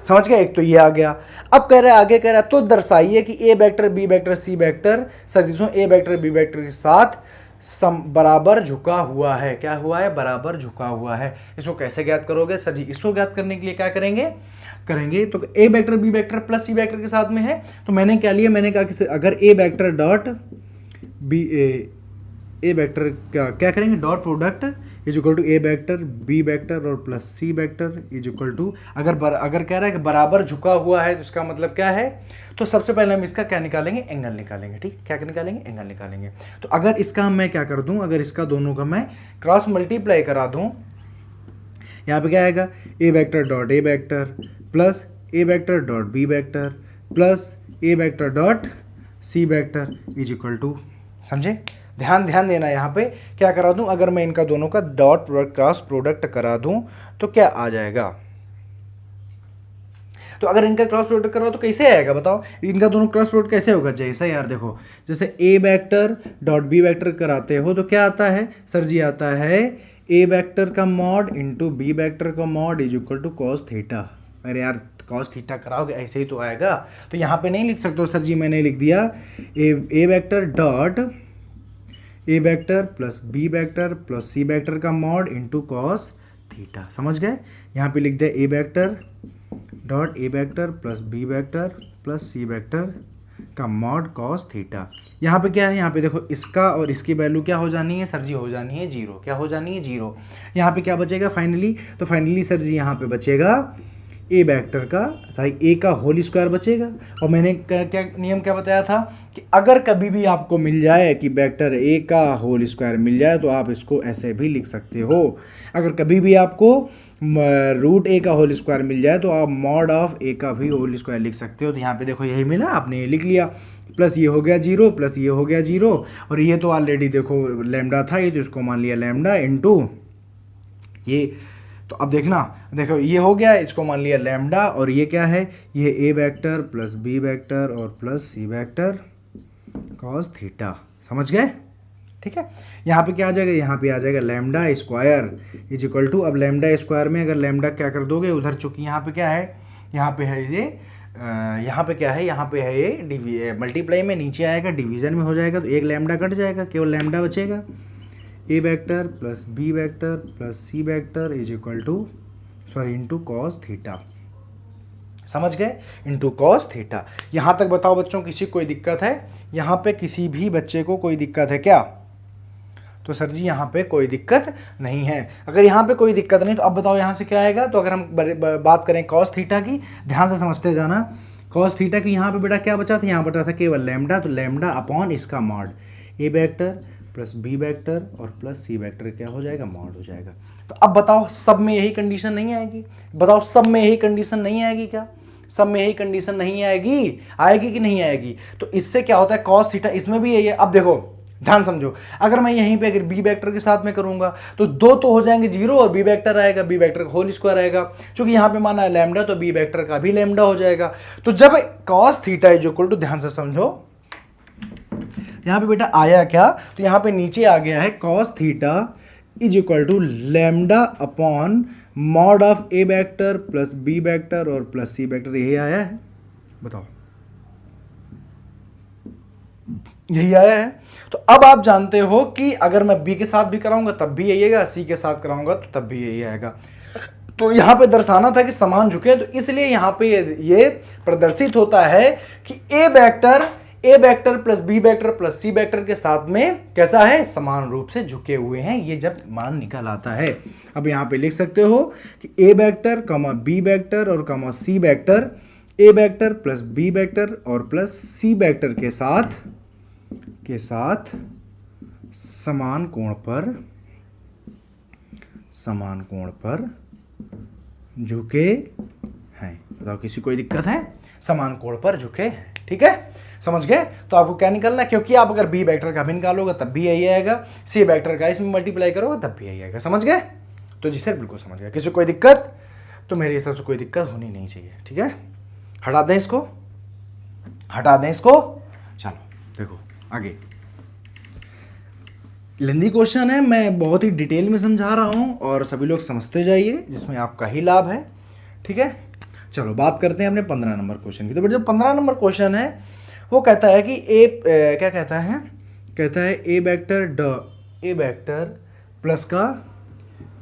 समझ गए? एक तो ये आ गया। अब कह रहा है, आगे कह रहा है तो दर्शाइए कि A vector B vector C vector सदिशों ए वेक्टर बी वेक्टर के साथ बराबर झुका हुआ है। क्या हुआ है? बराबर झुका हुआ है। इसको कैसे ज्ञात करोगे? सर जी इसको ज्ञात करने के लिए क्या करेंगे? तो A vector B vector plus C vector के साथ में है, तो मैंने क्या लिया? मैंने कहा कि अगर A vector dot B A vector क्या करेंगे? Dot product is equal to A vector B vector और plus C vector is equal to, अगर कह रहा है कि बराबर झुका हुआ है तो इसका मतलब क्या है? तो सबसे पहले हम इसका क्या निकालेंगे? एंगल निकालेंगे। ठीक, क्या निकालेंगे? एंगल निकालेंगे। तो अगर इसका मैं क्या कर दूं? अगर इसका दोनों का मैं क्रॉस मल्टीप्लाई करा दूं, यहाँ पे क्या आएगा? A vector dot A vector plus A vector dot B vector plus A vector dot C vector is equal to, समझे? ध्यान देना। यहाँ पे क्या करा दूं? अगर मैं इनका दोनों का डॉट प्रोडक्ट क्रॉस प्रोडक्ट करा दूं तो क्या आ जाएगा? तो अगर इनका क्रॉस प्रोडक्ट करो तो कैसे आएगा बताओ? इनका दोनों क्रॉस प्रोडक्ट कैसे होगा? जैसा यार देखो, जैसे ए वेक्टर डॉट बी वेक्टर कराते हो तो क्या आता है? सर जी आता है ए वेक्टर का मॉड इंटू बी वेक्टर का mod is equal to cos theta. अरे यार कॉस थीटा कराओगे ऐसे ही तो आएगा। तो यहाँ पे नहीं लिख सकते हो सर जी, मैंने लिख दिया A vector dot A vector plus B vector plus C vector का मॉड इंटू कॉस थीटा। समझ गए? यहाँ पे लिख दिया A vector dot A vector plus B vector plus C vector का मॉड कॉस थीटा। यहाँ पे क्या है? यहाँ पे देखो इसका और इसकी वैल्यू क्या हो जानी है? सर जी हो जानी है 0। क्या हो जानी है? 0। यहाँ पे क्या बचेगा फाइनली? तो फाइनली सर जी यहाँ पे बचेगा ए वेक्टर का ए का होल स्क्वायर बचेगा। और मैंने क्या नियम क्या बताया था कि अगर कभी भी आपको मिल जाए कि वेक्टर ए का होल स्क्वायर मिल जाए तो आप इसको ऐसे भी लिख सकते हो। अगर कभी भी आपको रूट ए का होल स्क्वायर मिल जाए तो आप मॉड ऑफ ए का भी होल स्क्वायर लिख सकते हो। तो यहाँ पे देखो यही मिला, आपने ये लिख लिया, प्लस ये हो गया 0 प्लस ये हो गया 0, और ये तो ऑलरेडी देखो लैम्डा था, ये तो इसको मान लिया लैम्डा इंटू ये। तो अब देखो ये हो गया, इसको मान लिया लैम्डा, और ये क्या है? ये ए वेक्टर प्लस बी वेक्टर और plus C vector cos theta. समझ गए? ठीक है, यहाँ पे क्या आ जाएगा? यहाँ पे आ जाएगा lambda square is equal to, अब लैम्डा स्क्वायर में अगर लैम्डा क्या कर दोगे उधर, चूंकि यहाँ पे क्या है? यहाँ पे है ये यहाँ पे क्या है, यहाँ पे है ये मल्टीप्लाई में नीचे आएगा, डिवीजन में हो जाएगा, तो एक लैम्डा कट जाएगा, केवल लैम्डा बचेगा। A vector plus B vector plus C vector is equal to into cos theta. समझ गए, इंटू कॉस थीटा। यहाँ तक बताओ बच्चों, किसी को कोई दिक्कत है? यहाँ पे किसी भी बच्चे को कोई दिक्कत है क्या? तो सर जी यहाँ पे कोई दिक्कत नहीं है। अगर यहाँ पे कोई दिक्कत नहीं तो अब बताओ यहाँ से क्या आएगा। तो अगर हम बात करें कॉस थीटा की, ध्यान से समझते जाना। कॉस थीटा की यहाँ पे बेटा क्या बचा था? यहाँ बचा था केवल लैम्डा, तो लैम्डा अपॉन इसका मॉड, ए वेक्टर प्लस बी वेक्टर और प्लस सी वेक्टर क्या हो जाएगा? मॉड हो जाएगा। तो अब बताओ सब में यही कंडीशन नहीं आएगी? बताओ सब में यही कंडीशन नहीं आएगी क्या? सब में यही कंडीशन नहीं आएगी? आएगी कि नहीं आएगी? तो इससे क्या होता है, कॉस थीटा इसमें भी यही है। अब देखो ध्यान समझो, अगर मैं यहीं पे अगर बी वेक्टर के साथ में करूंगा तो दो तो हो जाएंगे जीरो और बी वेक्टर आएगा, बी वेक्टर का होल स्क्वायर आएगा। क्योंकि यहाँ पे माना है लैम्डा, तो बी वेक्टर का भी लैम्डा हो जाएगा। तो जब cos theta is equal to, ध्यान से समझो, यहाँ पे बेटा आया क्या? तो यहाँ पे नीचे आ गया है cos theta is equal to lambda upon mod of A vector plus B vector और प्लस सी वेक्टर। यही आया है, बताओ यही आया है। तो अब आप जानते हो कि अगर मैं बी के साथ भी कराऊंगा तब भी यही आएगा, सी के साथ कराऊंगा तो तब भी यही आएगा। तो यहां पे दर्शाना था कि समान झुके, तो इसलिए यहां पे ये प्रदर्शित होता है कि A vector plus B vector plus C vector के साथ में कैसा है? समान रूप से झुके हुए हैं, ये जब मान निकल आता है। अब यहां पे लिख सकते हो कि A vector comma B vector और comma C vector, A vector plus B vector और प्लस सी वेक्टर के साथ समान कोण पर झुके हैं। बताओ किसी कोई दिक्कत है? समान कोण पर झुके हैं, ठीक है, समझ गए? तो आपको क्या निकलना है, क्योंकि आप अगर बी वेक्टर का भी निकालोगे तब भी यही आएगा, सी वेक्टर का इसमें मल्टीप्लाई करोगे तब भी यही आएगा। समझ गए? तो जी सर बिल्कुल समझ गए। किसी को कोई दिक्कत? तो मेरे हिसाब से कोई दिक्कत होनी नहीं चाहिए, ठीक है। हटा दें इसको, चलो देखो आगे। लेंदी क्वेश्चन है, मैं बहुत ही डिटेल में समझा रहा हूं और सभी लोग समझते जाइए, जिसमें आपका ही लाभ है, ठीक है। चलो बात करते हैं अपने 15 नंबर क्वेश्चन की। तो जो 15 नंबर क्वेश्चन है वो कहता है कि क्या कहता है ए वेक्टर प्लस का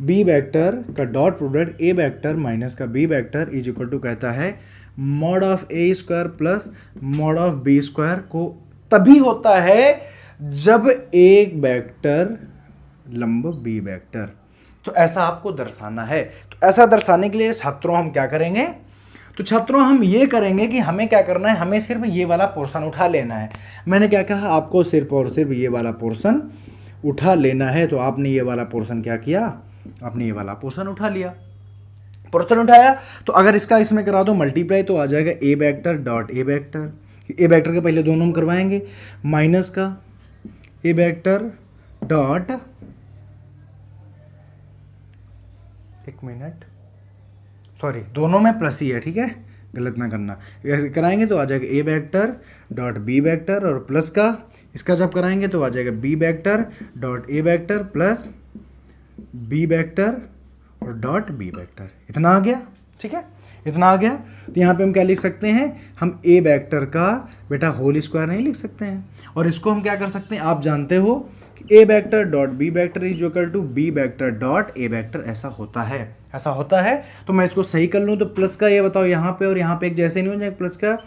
बी वेक्टर का dot product A vector minus का B vector is equal to कहता है mod of A square plus mod of B square को तभी होता है जब एक वेक्टर लंब बी वेक्टर। तो ऐसा आपको दर्शाना है। तो ऐसा दर्शाने के लिए छात्रों हम क्या करेंगे? तो छात्रों हम ये करेंगे कि हमें क्या करना है, हमें सिर्फ ये वाला पोर्शन उठा लेना है। मैंने क्या कहा आपको? सिर्फ और सिर्फ ये वाला पोर्शन उठा लेना है। तो आपने ये वाला पोर्शन क्या किया? आपने ये वाला पोर्शन उठा लिया। पोर्शन उठाया तो अगर इसका इसमें करा दो मल्टीप्लाई तो आ जाएगा A vector dot A vector. A vector के पहले दोनों हम करवाएंगे, माइनस का ए वेक्टर डॉट, एक मिनट सॉरी दोनों में प्लस ही है, ठीक है, गलत ना करना। ऐसे कराएंगे तो आ जाएगा A vector dot B vector और प्लस का इसका जब कराएंगे तो आ जाएगा B vector dot A vector plus B vector और डॉट बी वेक्टर। इतना आ गया, ठीक है, इतना आ गया। तो यहाँ पे हम क्या लिख सकते हैं? हम ए वेक्टर का बेटा होल स्क्वायर नहीं लिख सकते हैं, और इसको हम क्या कर सकते हैं? आप जानते हो कि A vector dot B vector is equal to B vector dot A vector. ऐसा होता है, ऐसा होता है। तो मैं इसको सही कर लूँ तो प्लस का ये बताओ यहाँ पे और यहाँ पे एक जैसे नहीं हो जाएगा? प्लस का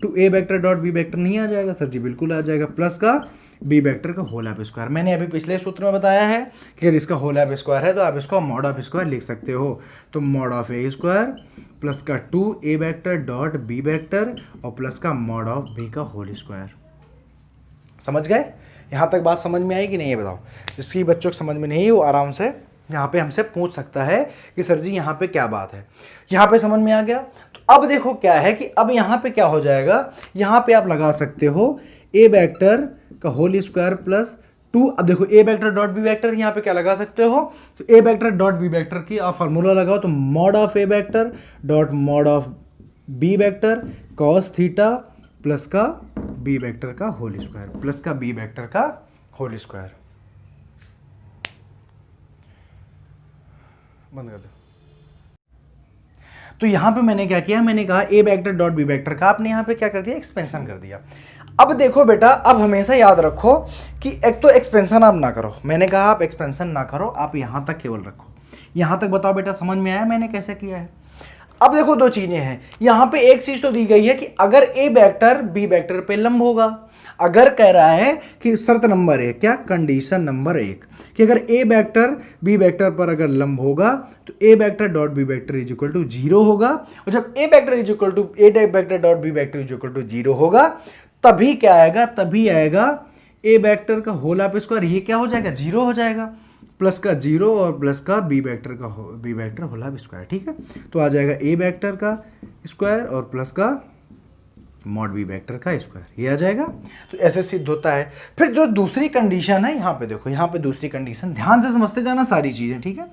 two A vector dot B vector नहीं आ जाएगा? सर जी बिल्कुल आ जाएगा। प्लस का बी वेक्टर का होल ऑफ स्क्वायर। मैंने अभी पिछले सूत्र में बताया है कि अगर इसका होल ऑफ स्क्वायर है तो आप इसको मॉड ऑफ स्क्वायर लिख सकते हो। तो mod of A square plus का 2 ए वेक्टर डॉट बी वेक्टर और प्लस का मॉड ऑफ बी का होल स्क्वायर। समझ गए? यहाँ तक बात समझ में आई कि नहीं है बताओ? जिसकी बच्चों को समझ में नहीं है वो आराम से यहाँ पे हमसे पूछ सकता है कि सर जी यहाँ पे क्या बात है। यहाँ पे समझ में आ गया? तो अब देखो क्या है कि अब यहाँ पे क्या हो जाएगा, यहाँ पे आप लगा सकते हो ए वेक्टर का होल स्क्वायर प्लस 2। अब देखो A vector dot B vector यहाँ पे क्या लगा सकते हो? तो A vector dot B vector की आप फार्मूला लगाओ तो mod of A vector dot mod of B vector cos theta plus का बी वेक्टर का होल स्क्वायर प्लस का बी वेक्टर का होल स्क्वायर। बंद कर दो। तो यहाँ पे मैंने क्या किया, मैंने कहा ए वेक्टर डॉट बी वेक्टर का आपने यहाँ पे क्या कर दिया, एक्सपेंशन कर दिया। अब देखो बेटा, अब हमेशा याद रखो कि एक तो एक्सपेंशन आप ना करो, मैंने कहा आप एक्सपेंशन ना करो, आप यहाँ तक केवल रखो। यहाँ तक बताओ बेटा समझ में आया मैंने कैसे किया है। अब देखो दो चीजें हैं यहाँ पे, एक चीज तो दी गई है कि अगर ए वेक्टर बी वेक्टर पे लंब होगा, अगर कह रहा है कि शर्त नंबर 1, क्या कंडीशन नंबर 1, कि अगर ए वेक्टर बी वेक्टर पर अगर लंब होगा तो A vector dot B vector is equal to 0 होगा, और जब A vector is equal to A vector dot B vector is equal to 0 होगा तभी क्या आएगा, तभी आएगा ए वेक्टर का होल ऑफ स्क्वायर, ये क्या हो जाएगा, 0 हो जाएगा, प्लस का 0 और प्लस का B vector whole of square. ठीक है, तो आ जाएगा ए वेक्टर का स्क्वायर और प्लस का मॉड बी वेक्टर का स्क्वायर, ये आ जाएगा। तो ऐसे सिद्ध होता है। फिर जो दूसरी कंडीशन है यहाँ पे देखो, यहाँ पे दूसरी कंडीशन ध्यान से समझते जाना सारी चीजें। ठीक है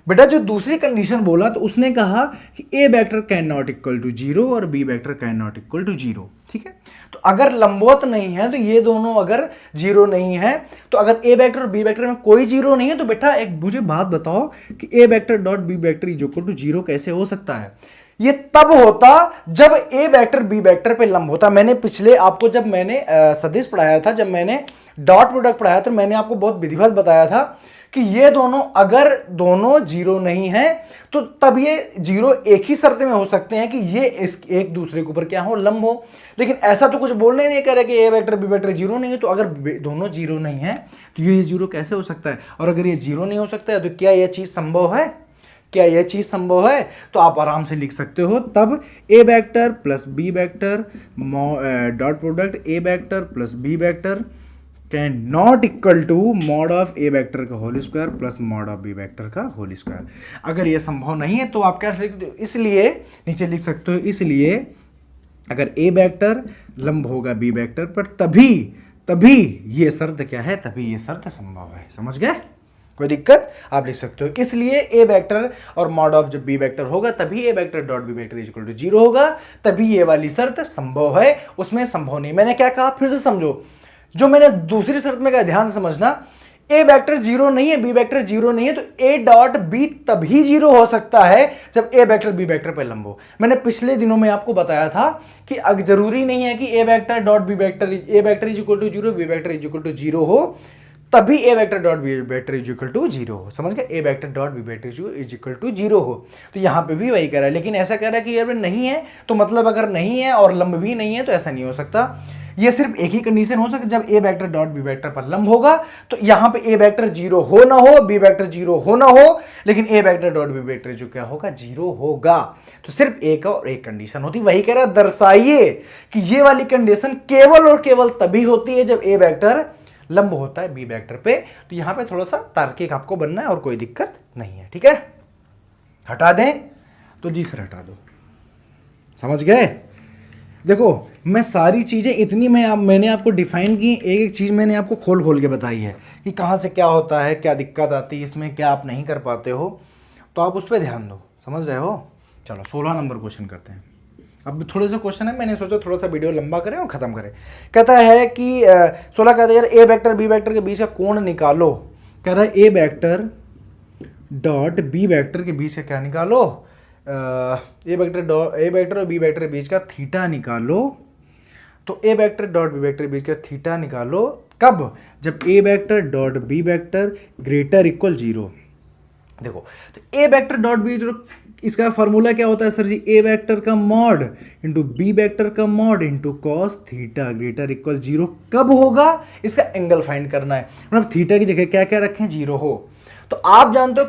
बेटा, जो दूसरी कंडीशन बोला तो उसने कहा कि A vector can not equal to 0 और B vector can not equal to 0। ठीक है, तो अगर लंबवत नहीं है तो ये दोनों अगर 0 नहीं है, तो अगर ए वेक्टर और बी वेक्टर में कोई 0 नहीं है तो बेटा एक मुझे बात बताओ कि A vector dot B vector is equal to 0 कैसे हो सकता है। ये तब होता जब ए वेक्टर बी वेक्टर पे लंब होता। मैंने पिछले आपको जब मैंने सदिश पढ़ाया था, जब मैंने डॉट प्रोडक्ट पढ़ाया तो मैंने आपको बहुत विधिवत बताया था कि ये दोनों अगर दोनों 0 नहीं है तो तब ये 0 एक ही शर्त में हो सकते हैं कि ये एक दूसरे के ऊपर क्या हो, लंब हो। लेकिन ऐसा तो कुछ बोलने नहीं कर रहा कि ए वेक्टर बी वेक्टर 0 नहीं है, तो अगर दोनों 0 नहीं है तो ये 0 कैसे हो सकता है। और अगर ये 0 नहीं हो सकता है तो क्या यह चीज संभव है, क्या यह चीज संभव है। तो आप आराम से लिख सकते हो तब A vector plus B vector dot product A vector plus B vector can not equal to mod of A vector का whole square plus mod of B vector का होल स्क्वायर। अगर यह संभव नहीं है तो आप क्या लिख सकते हो, इसलिए नीचे लिख सकते हो, इसलिए अगर ए वेक्टर लंब होगा बी वेक्टर पर तभी ये शर्त क्या है, तभी ये शर्त संभव है। समझ गए, कोई दिक्कत, आप लिख सकते हो। इसलिए ए वेक्टर और मॉड ऑफ जब बी वेक्टर होगा तभी A vector dot B vector is equal to 0 होगा, तभी ये वाली शर्त संभव है, उसमें संभव नहीं। मैंने क्या कहा फिर से समझो, जो मैंने दूसरी शर्त में कहा ध्यान से समझना, ए वेक्टर 0 नहीं है बी वेक्टर 0 नहीं है तो ए डॉट बी तभी 0 हो सकता है जब ए वेक्टर बी वेक्टर पर लंब हो। मैंने पिछले दिनों में आपको बताया था कि अब जरूरी नहीं है कि A vector dot B vector A vector is equal to 0 B vector is equal to 0 हो तभी A vector dot B vector is equal to 0 हो। समझ गए, A vector dot B vector is equal to 0 हो। तो यहाँ पे भी वही कह रहा है, लेकिन ऐसा कह रहा है कि यार नहीं है, तो मतलब अगर नहीं है और लंब भी नहीं है तो ऐसा नहीं हो सकता। ये सिर्फ एक ही कंडीशन हो सकती है, जब A vector dot B vector पर लंब होगा तो यहाँ पे ए वेक्टर 0 हो ना हो, बी वेक्टर 0 हो ना हो, लेकिन ए वेक्टर डॉट बी वेक्टर जो क्या होगा, 0 होगा। तो सिर्फ एक और एक कंडीशन होती, वही कह रहा है दर्शाइए कि ये वाली कंडीशन केवल और केवल तभी होती है जब ए वेक्टर लंब होता है बी वेक्टर पे। तो यहां पे थोड़ा सा तार्किक आपको बनना है और कोई दिक्कत नहीं है। ठीक है, हटा दें तो जी सर हटा दो। समझ गए, देखो मैं सारी चीजें इतनी मैंने आपको डिफाइन की, एक एक चीज मैंने आपको खोल खोल के बताई है कि कहां से क्या होता है, क्या दिक्कत आती है इसमें, क्या आप नहीं कर पाते हो, तो आप उस पर ध्यान दो। समझ रहे हो। चलो 16 नंबर क्वेश्चन करते हैं। अब थोड़े से क्वेश्चन है, मैंने सोचा थोड़ा सा वीडियो लंबा करें और खत्म करें। कहता है कि 16 कहता है यार ए वेक्टर बी वेक्टर के बीच का कोण निकालो। कह रहा है A vector dot B vector के बीच का क्या निकालो, ए वेक्टर और बी वेक्टर के बीच का थीटा निकालो। तो A vector dot B vector के बीच का थीटा निकालो कब, जब A vector dot B vector greater equal 0। देखो तो ए वेक्टर डॉट बी, इसका फॉर्मूला क्या होता है सर जी, ए वेक्टर का मॉड इंटू बी वेक्टर का mod into cos theta greater equal 0 कब होगा, इसका एंगल फाइंड करना है। मतलब थीटा की जगह क्या क्या रखें, 0 हो। तो आप जानते हो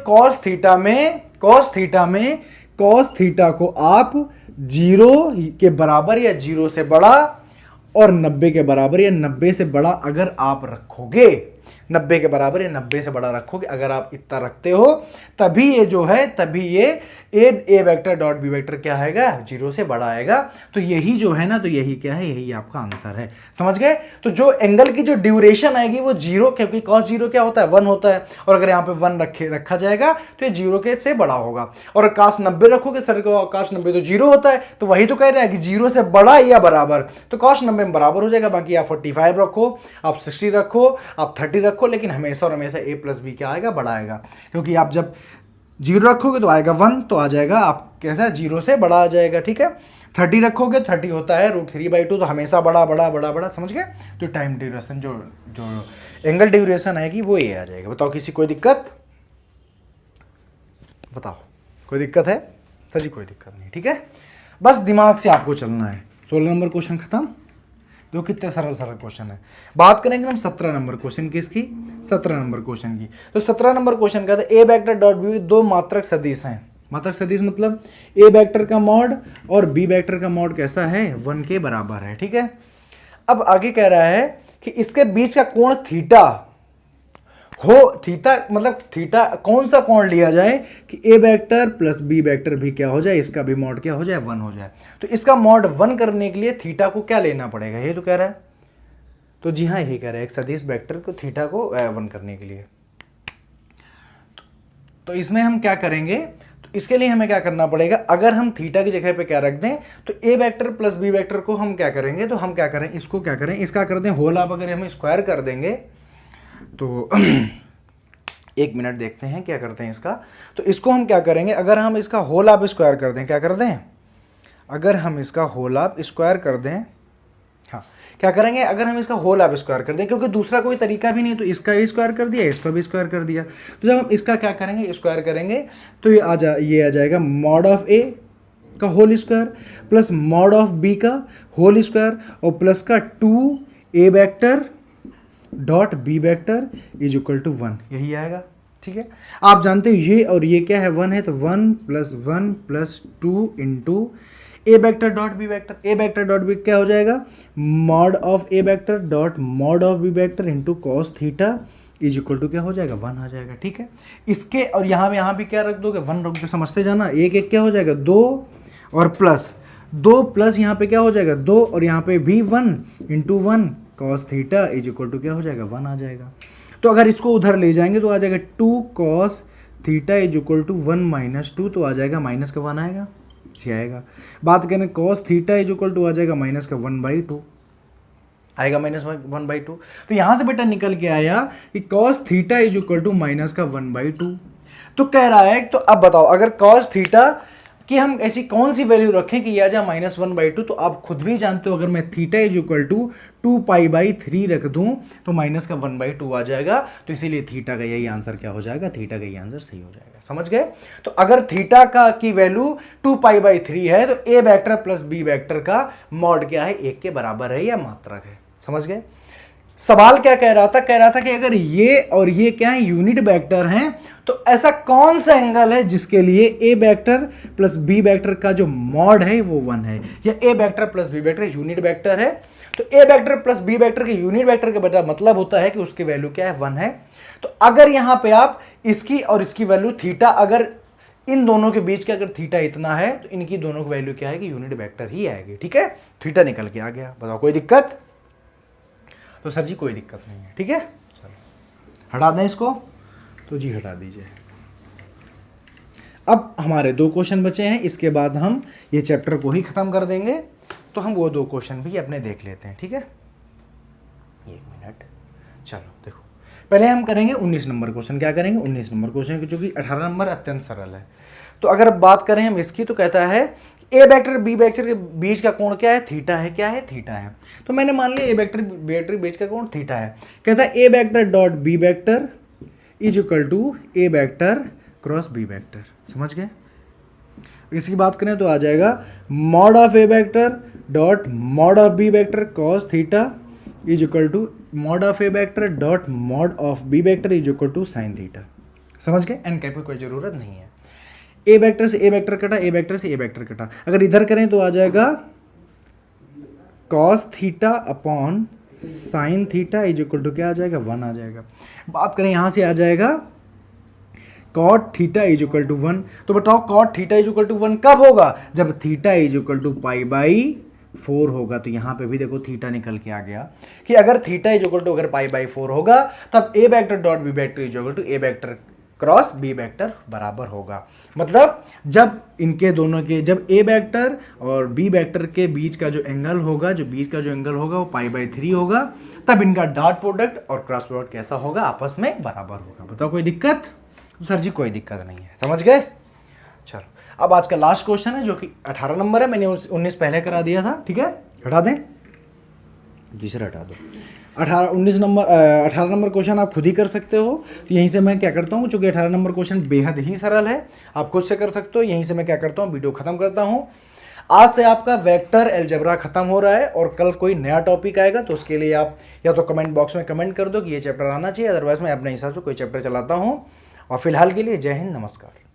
कॉस थीटा को आप 0 के बराबर या 0 से बड़ा और 90 के बराबर या 90 से बड़ा अगर आप रखोगे, 90 के बराबर या 90 से बड़ा रखोगे, अगर आप इतना रखते हो तभी ये जो है, तभी ये ए वेक्टर डॉट बी वेक्टर क्या आएगा, 0 से बड़ा आएगा। तो यही जो है ना, तो यही क्या है, यही आपका आंसर है। समझ गए। तो जो एंगल की जो ड्यूरेशन आएगी वो 0, क्योंकि cos 0 क्या होता है, 1 होता है, और अगर यहाँ पे 1 रखा जाएगा तो ये 0 के से बड़ा होगा। और cos 90 रखोगे सर को, cos 90 तो 0 होता है, तो वही तो कह रहा है कि 0 से बड़ा या बराबर, तो cos 90 में बराबर हो जाएगा। बाकी आप 45 रखो, आप 60 रखो, आप 30 रखो, लेकिन हमेशा और हमेशा a प्लस बी क्या आएगा, बड़ा आएगा। क्योंकि आप जब 0 रखोगे तो आएगा 1, तो आ जाएगा आप कैसा 0 से बड़ा आ जाएगा, ठीक है। 30 रखोगे, 30 होता है √3/2, तो हमेशा बड़ा बड़ा बड़ा बड़ा, समझ गए। तो टाइम ड्यूरेशन जो एंगल ड्यूरेशन आएगी वो ये आ जाएगा। बताओ किसी कोई दिक्कत, बताओ कोई दिक्कत है? सर जी कोई दिक्कत नहीं, ठीक है। बस दिमाग से आपको चलना है। 16 नंबर क्वेश्चन खत्म। जो कितने सरल सरल क्वेश्चन है। बात करेंगे हम 17 नंबर क्वेश्चन की, इसकी 17 नंबर क्वेश्चन की। तो 17 नंबर क्वेश्चन का था ए वेक्टर डॉट बी दो मात्रक सदिश हैं। मात्रक सदिश मतलब ए वेक्टर का मॉड और बी वेक्टर का मॉड कैसा है, 1 के बराबर है, ठीक है। अब आगे कह रहा है कि इसके बीच का कोण थीटा हो, थीटा मतलब थीटा कौन सा कोण लिया जाए कि A vector plus B vector भी क्या हो जाए, इसका भी मॉड क्या हो जाए, 1 हो जाए। तो इसका मॉड 1 करने के लिए थीटा को क्या लेना पड़ेगा, ये तो कह रहा है। तो जी हाँ यही कह रहा है, एक सदिश वेक्टर को थीटा को 1 करने के लिए। तो इसमें हम क्या करेंगे, तो इसके लिए हमें क्या करना पड़ेगा, अगर हम थीटा की जगह पे क्या रख दें तो A vector plus B vector को हम क्या करेंगे, तो हम क्या करें, इसको क्या करें, इसका कर दें होल। आप अगर हम स्क्वायर कर देंगे तो 1 मिनट देखते हैं क्या करते हैं इसका। तो इसको हम क्या करेंगे, अगर हम इसका होल आप स्क्वायर कर दें, क्या कर दें, अगर हम इसका होल आप स्क्वायर कर दें, हाँ क्या करेंगे, अगर हम इसका होल आप स्क्वायर कर दें, क्योंकि दूसरा कोई तरीका भी नहीं, तो इसका भी स्क्वायर कर दिया, इसका भी स्क्वायर कर दिया। तो जब हम इसका क्या करेंगे, स्क्वायर करेंगे, तो ये आ जाएगा मॉड ऑफ ए का whole square plus mod of B का होल स्क्वायर और प्लस का 2a vector dot B vector is equal to 1, यही आएगा, ठीक है। आप जानते हो ये और ये क्या है, 1 है, तो 1 + 2 into A vector dot B vector. A vector dot B क्या हो जाएगा, mod of A vector dot mod of B vector into cos theta is equal to क्या हो जाएगा, 1 आ जाएगा, ठीक है। इसके और यहाँ भी क्या रख दोगे, 1 रख दो, समझते जाना। एक क्या हो जाएगा 2 और प्लस 2 प्लस यहाँ पे क्या हो जाएगा 2 और यहाँ पे भी 1 into 1 cos theta is equal to क्या हो जाएगा, 1 आ जाएगा। तो अगर इसको उधर ले जाएंगे तो आ जाएगा 2 cos theta is equal to 1 - 2, तो आ जाएगा माइनस का 1 आएगा, जी आएगा। बात करें cos theta is equal to आ जाएगा माइनस का 1/2 आएगा, -1/2। तो यहाँ से बेटा निकल के आया कि cos theta is equal to minus का 1/2। तो कह रहा है, तो अब बताओ अगर कॉस थीटा कि हम ऐसी कौन सी वैल्यू रखें कि यह आ जाए -1/2। तो आप खुद भी जानते हो अगर मैं थीटा इज इक्वल टू 2π/3 रख दूं तो माइनस का 1/2 आ जाएगा। तो इसीलिए थीटा का यही आंसर क्या हो जाएगा, थीटा का यही आंसर सही हो जाएगा, समझ गए। तो अगर थीटा का की वैल्यू 2π/3 है तो A vector plus B vector का मॉड क्या है, 1 के बराबर है या मात्रक है, समझ गए। सवाल क्या कह रहा था, कह रहा था कि अगर ये और ये क्या है, यूनिट वेक्टर हैं, तो ऐसा कौन सा एंगल है जिसके लिए A vector plus B vector का जो मॉड है वो 1 है, या A vector plus B vector unit vector है। तो A vector plus B vector के यूनिट वेक्टर के बेटा मतलब होता है कि उसकी वैल्यू क्या है, 1 है। तो अगर यहां पे आप इसकी और इसकी वैल्यू थीटा, अगर इन दोनों के बीच का अगर थीटा इतना है तो इनकी दोनों की वैल्यू क्या है कि यूनिट वेक्टर ही आएगी, ठीक है। थीटा निकल के आ गया, बताओ कोई दिक्कत। तो सर जी कोई दिक्कत नहीं है, ठीक है। चलो हटा दें इसको, तो जी हटा दीजिए। अब हमारे 2 क्वेश्चन बचे हैं, इसके बाद हम ये चैप्टर को ही खत्म कर देंगे। तो हम वो 2 क्वेश्चन भी अपने देख लेते हैं, ठीक है। 1 मिनट, चलो देखो पहले हम करेंगे 19 नंबर क्वेश्चन। क्या करेंगे, 19 नंबर क्वेश्चन, जो कि 18 नंबर अत्यंत सरल है। तो अगर बात करें हम इसकी, तो कहता है ए वेक्टर बी वेक्टर के बीच का कोण क्या है, थीटा है, क्या है, थीटा है। तो मैंने मान लिया ए वेक्टर बी वेक्टर के बीच का कोण थीटा है। कहता है A vector dot B vector is equal to A vector cross B vector, समझ गए। इसकी बात करें तो आ जाएगा mod of A vector dot mod of B vector cos theta is equal to mod of A vector dot mod of B vector is equal to sine theta, समझ गए। एन कैप की कोई जरूरत नहीं है। ए वेक्टर से ए vector कटा, ए vector से ए वेक्टर कटा। अगर इधर करें तो आ जाएगा cos theta upon sine theta is equal to क्या आ जाएगा, 1 आ जाएगा। बात करें यहां से आ जाएगा cot theta is equal to 1। तो बताओ cot theta is equal to 1 कब होगा, जब थीटा इज इक्वल टू π/4 होगा। तो यहां पे भी देखो थीटा निकल के आ गया कि अगर थीटा इज इक्वल टू अगर π/4 होगा तब A vector dot B vector is equal to A vector cross B vector बराबर होगा। मतलब जब इनके दोनों के, जब ए वेक्टर और बी वेक्टर के बीच का जो एंगल होगा, जो बीच का जो एंगल होगा वो π/3 होगा, तब इनका डॉट प्रोडक्ट और क्रॉस प्रोडक्ट कैसा होगा, आपस में बराबर होगा। बताओ कोई दिक्कत। तो सर जी कोई दिक्कत नहीं है, समझ गए। चलो अब आज का लास्ट क्वेश्चन है जो कि 18 नंबर है, मैंने 19 पहले करा दिया था, ठीक है, हटा दें, दूसरा हटा दो। 18 नंबर क्वेश्चन आप खुद ही कर सकते हो। तो यहीं से मैं क्या करता हूँ, चूँकि 18 नंबर क्वेश्चन बेहद ही सरल है, आप खुद से कर सकते हो। यहीं से मैं क्या करता हूँ, वीडियो खत्म करता हूँ। आज से आपका वेक्टर अलजेब्रा खत्म हो रहा है और कल कोई नया टॉपिक आएगा, तो उसके लिए आप या तो कमेंट बॉक्स में कमेंट कर दो कि ये चैप्टर आना चाहिए, अदरवाइज मैं अपने हिसाब से कोई चैप्टर चलाता हूँ। और फिलहाल के लिए जय हिंद, नमस्कार।